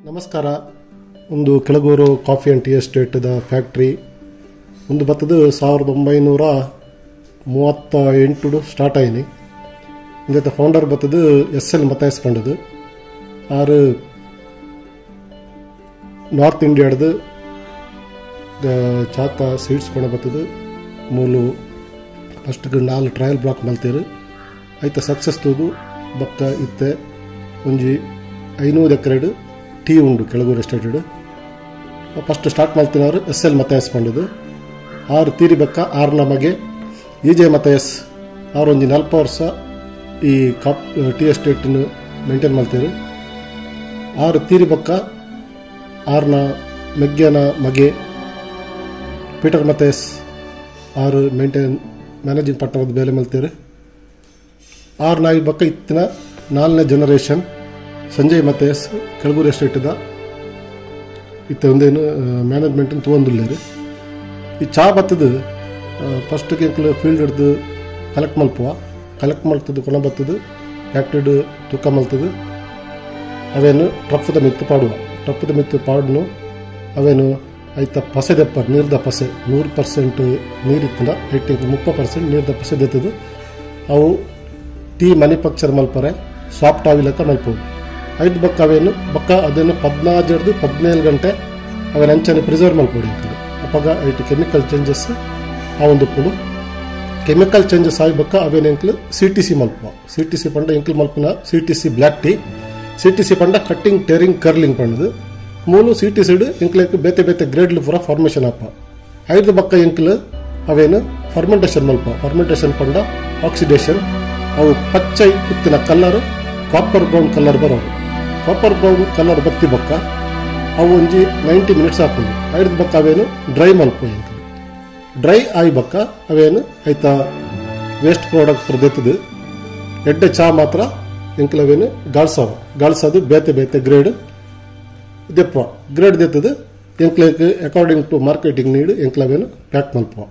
ನಮಸ್ಕಾರ. ಒಂದು Kelagur coffee and tea ಎಸ್ಟೇಟ್ದ ಫ್ಯಾಕ್ಟ್ರಿ ಒಂದು ಬತ್ತದು 1938 ಸ್ಟಾರ್ಟ್ ಆಯ್ನಿ. ಇಂದ ಫೌಂಡರ್ ಬತ್ತದು SL ಮತಯಸ್ ಪಂಡದು ಆರು ನಾರ್ತ್ ಇಂಡಿಯಾಡ್ದು ಚಾತ ಸೀಡ್ಸ್ ಕೊಂಡ ಬತ್ತದು ಮೂಲು ಫಸ್ಟ್ಗೆ 4 ಟ್ರಯಲ್ ಬ್ಲಾಕ್ ಮಲ್ತೀರು ಐತ ಸಕ್ಸಸ್ ತೂದು ಬಕ್ಕ ಇತ್ತೆ ಒಂಜಿ 500 ಎಕರೆಡು ಟೀ ಉಂಡು ಕೆಳಗೂರು ಎಸ್ಟೇಟೆಡ್. ಫಸ್ಟ್ ಸ್ಟಾರ್ಟ್ ಮಾಡ್ತಿನವರು SL ಮತಯಸ್ ಪಂಡದು ಆರು ತೀರಿ ಬಕ್ಕ 6 ನಮಗೆ EJ ಮತಯಸ್ ಅವ್ರು ಒಂಜಿ 40 ವರ್ಷ ಈ ಟೀ ಎಸ್ಟೇಟ್ನ ಮೇಂಟೈನ್ ಮಾಡ್ತೀರು. 6 ತೀರಿ ಬಕ್ಕ 6ನ ಮೆಗ್ಗನ ಮಗೆ ಪೀಟರ್ ಮತಯಸ್ 6 ಮೇಂಟೈನ್ ಮ್ಯಾನೇಜಿಂಗ್ ಪಾರ್ಟ್ನರ್ ಬೇಲೆ ಮಲ್ತೀರು. 6 ನಾಯಿ ಬಕ್ಕ ಇತ್ತಿನ 4ನೇ ಜನರೇಷನ್ ಸಂಜಯ್ ಮತಯಸ್ ಕೆಳಗೂರು ಎಸ್ಟೇಟ್ದ ಇತ್ತ ಒಂದೇನು ಮ್ಯಾನೇಜ್ಮೆಂಟ್ ತೊಗೊಂಡಿಲ್ಲೇರು. ಈ ಚಾ ಬತ್ತದು ಫಸ್ಟ್ಗೆ ಫೀಲ್ಡ್ ಹಿಡ್ದು ಕಲೆಕ್ಟ್ ಮಲ್ತದ್ದು ಕೊನ ಬತ್ತದು ಫ್ಯಾಕ್ಟ್ರಿಡ್ ತೂಕ ಮಲ್ತದು ಅವೇನು ಟ್ರಫ್ದ ಮಿತ್ತು ಪಾಡುನು ಅವೇನು ಐತ ಪಸೆ ದೆಪ್ಪ ನೀರ್ದ ಪಸೆ 100% ನೀರಿತ್ತಿನ 30% ನೀರ್ದ ಪಸೆ ದೆತ್ತದು ಅವು ಟೀ ಮ್ಯಾನುಫ್ಯಾಕ್ಚರ್ ಮಲ್ಪರೆ ಸಾಫ್ಟ್ ಆವಿಲಕ್ಕ ಮಲ್ಪವು. 5 ಬಕ್ಕ ಅವೇನು ಬಕ್ಕ ಅದೇನು 17 ಗಂಟೆ ಅವೇನು ಅಂಚನೆ ಪ್ರಿಸರ್ವ್ ಮಲ್ಪೋಡಿ ಅಂತೇಳಿ ಅಪ್ಪಾಗ ಐಟು ಕೆಮಿಕಲ್ ಚೇಂಜಸ್ ಆ ಒಂದು ಪುಡು ಕೆಮಿಕಲ್ ಚೇಂಜಸ್ ಆಗಿ ಬಕ್ಕ ಅವೇನು ಎಂಕ್ಲು CTC ಮಲ್ಪುವ. CTC ಪಂಡ ಎಂಕ್ಲು ಮಲ್ಪನ CTC ಬ್ಲ್ಯಾಕ್ ಟೀ, CTC ಪಂಡ ಕಟ್ಟಿಂಗ್ ಟೇರಿಂಗ್ ಕರ್ಲಿಂಗ್ ಪಂಡದು ಮೂಲು CTCಡ್ ಎಂಕ್ಲೆಕ್ ಬೇತೆ ಗ್ರೇಡ್ಲು ಪೂರ ಫಾರ್ಮೇಷನ್ ಅಪ್ಪ. 5 ಬಕ್ಕ ಎಂಕ್ಲು ಅವೇನು ಫರ್ಮೆಂಟೇಷನ್ ಮಲ್ಪುವ. ಫರ್ಮೆಂಟೇಷನ್ ಪಂಡ ಆಕ್ಸಿಡೇಷನ್ ಅವು ಪಚ್ಚೈ ಇತ್ತಿನ ಕಲರ್ ಕಾಪರ್ ಬ್ರೌನ್ ಕಲರ್ ಬರೋದು. ಕಾಪರ್ ಬ್ರೌನ್ ಕಲರ್ ಬತ್ತಿ ಬಕ್ಕ ಅವು ಒಂಜಿ 90 ಮಿನಿಟ್ಸ್ ಹಾಕೊಂಡು 5 ಬಕ್ಕ ಅವೇನು ಡ್ರೈ ಮಲ್ಪು ಎಂಕ್ಲು. ಡ್ರೈ ಆಯಿ ಬಕ್ಕ ಅವೇನು ಐತ ವೇಸ್ಟ್ ಪ್ರಾಡಕ್ಟ್ ಪ್ರದೇತದು ಎಡ್ಡೆ ಚಾ ಮಾತ್ರ ಎಂಕ್ಲವೇನು ಗಾಳ್ಸೋದು ಬೇತೆ ಗ್ರೇಡ್ ದೆಪ್ಪ ಗ್ರೇಡ್ ದೆತ್ತದು ಎಂಕ್ಲೇಕ್ ಅಕಾರ್ಡಿಂಗ್ ಟು ಮಾರ್ಕೆಟಿಂಗ್ ನೀಡು ಎಂಕ್ಲವೇನು ಪ್ಯಾಕ್ ಮಲ್ಪುವ.